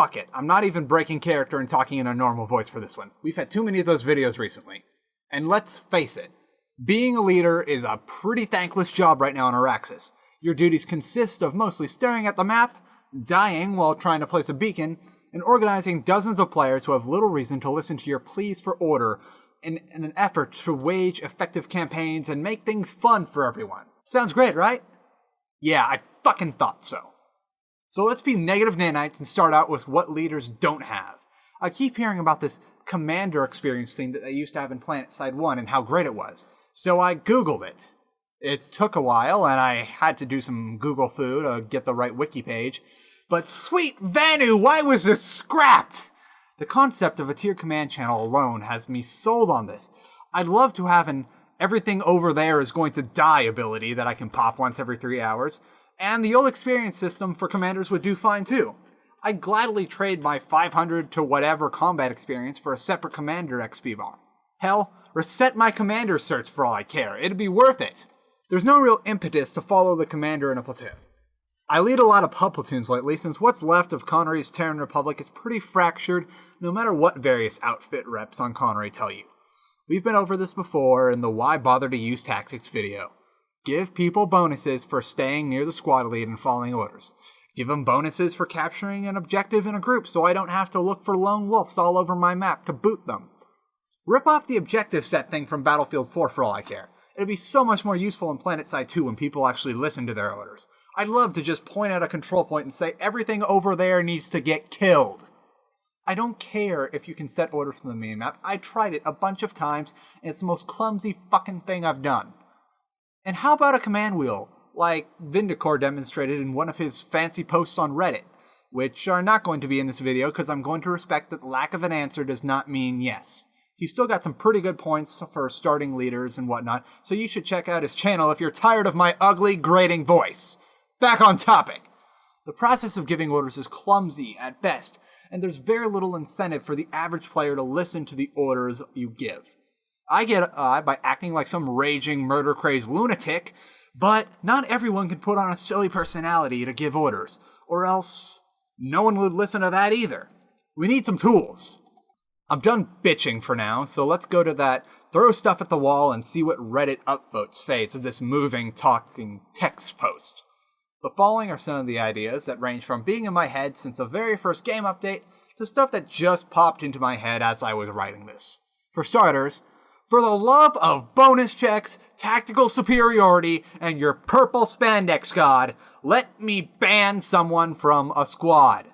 fuck it. I'm not even breaking character and talking in a normal voice for this one. We've had too many of those videos recently. And let's face it, being a leader is a pretty thankless job right now on Araxis. Your duties consist of mostly staring at the map, dying while trying to place a beacon, and organizing dozens of players who have little reason to listen to your pleas for order in an effort to wage effective campaigns and make things fun for everyone. Sounds great, right? Yeah, I fucking thought so. So let's be negative nanites and start out with what leaders don't have. I keep hearing about this commander experience thing that they used to have in Planetside 1 and how great it was. So I Googled it. It took a while and I had to do some Google foo to get the right wiki page. But sweet Vanu, why was this scrapped? The concept of a tiered command channel alone has me sold on this. I'd love to have an everything over there is going to die ability that I can pop once every 3 hours. And the old experience system for commanders would do fine too. I'd gladly trade my 500 to whatever combat experience for a separate commander XP bar. Hell, reset my commander certs for all I care. It'd be worth it. There's no real impetus to follow the commander in a platoon. I lead a lot of pub platoons lately since what's left of Connery's Terran Republic is pretty fractured no matter what various outfit reps on Connery tell you. We've been over this before in the Why Bother to Use Tactics video. Give people bonuses for staying near the squad lead and following orders. Give them bonuses for capturing an objective in a group so I don't have to look for lone wolves all over my map to boot them. Rip off the objective set thing from Battlefield 4 for all I care. It'd be so much more useful in Planetside 2 when people actually listen to their orders. I'd love to just point at a control point and say everything over there needs to get killed. I don't care if you can set orders from the main map. I tried it a bunch of times and it's the most clumsy fucking thing I've done. And how about a command wheel, like Vindicor demonstrated in one of his fancy posts on Reddit, which are not going to be in this video because I'm going to respect that lack of an answer does not mean yes. He's still got some pretty good points for starting leaders and whatnot, so you should check out his channel if you're tired of my ugly, grating voice. Back on topic. The process of giving orders is clumsy at best, and there's very little incentive for the average player to listen to the orders you give. I get by acting like some raging, murder-crazed lunatic, but not everyone can put on a silly personality to give orders, or else no one would listen to that either. We need some tools. I'm done bitching for now, so let's go to that throw stuff at the wall and see what Reddit upvotes face of this moving, talking text post. The following are some of the ideas that range from being in my head since the very first game update to stuff that just popped into my head as I was writing this. For starters, for the love of bonus checks, tactical superiority, and your purple spandex god, let me ban someone from a squad.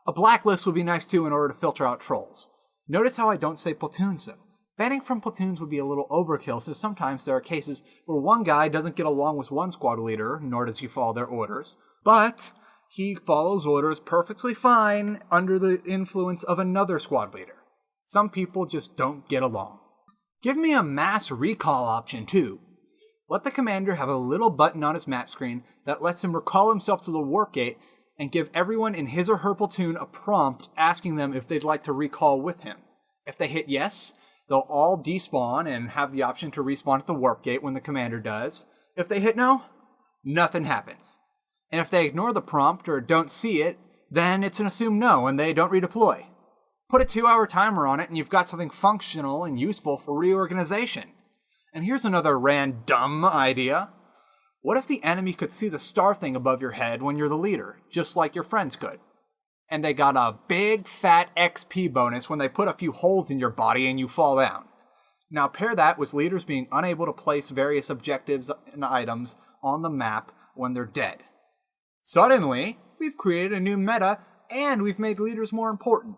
A blacklist would be nice too in order to filter out trolls. Notice how I don't say platoons though. Banning from platoons would be a little overkill since sometimes there are cases where one guy doesn't get along with one squad leader, nor does he follow their orders, but he follows orders perfectly fine under the influence of another squad leader. Some people just don't get along. Give me a mass recall option too. Let the commander have a little button on his map screen that lets him recall himself to the warp gate and give everyone in his or her platoon a prompt asking them if they'd like to recall with him. If they hit yes, they'll all despawn and have the option to respawn at the warp gate when the commander does. If they hit no, nothing happens. And if they ignore the prompt or don't see it, then it's an assumed no and they don't redeploy. Put a 2-hour timer on it and you've got something functional and useful for reorganization. And here's another random idea. What if the enemy could see the star thing above your head when you're the leader, just like your friends could? And they got a big fat XP bonus when they put a few holes in your body and you fall down. Now pair that with leaders being unable to place various objectives and items on the map when they're dead. Suddenly, we've created a new meta and we've made leaders more important.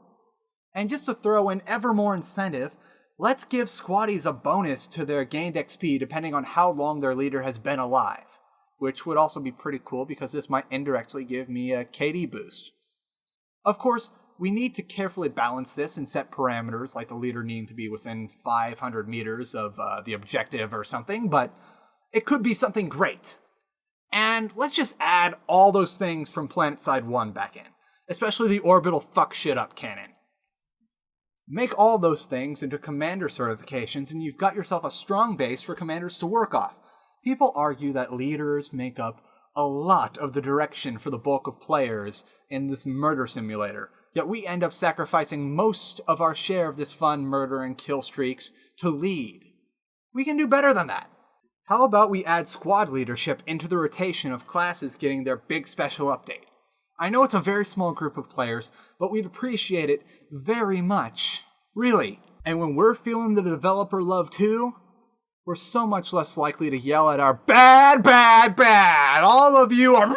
And just to throw in ever more incentive, let's give squaddies a bonus to their gained XP depending on how long their leader has been alive. Which would also be pretty cool because this might indirectly give me a KD boost. Of course, we need to carefully balance this and set parameters like the leader needing to be within 500 meters of the objective or something, but it could be something great. And let's just add all those things from Planetside 1 back in, especially the orbital fuck shit up cannon. Make all those things into commander certifications and you've got yourself a strong base for commanders to work off. People argue that leaders make up a lot of the direction for the bulk of players in this murder simulator, yet we end up sacrificing most of our share of this fun murder and kill streaks to lead. We can do better than that. How about we add squad leadership into the rotation of classes getting their big special update? I know it's a very small group of players, but we'd appreciate it very much. Really. And when we're feeling the developer love too, we're so much less likely to yell at our bad, all of you are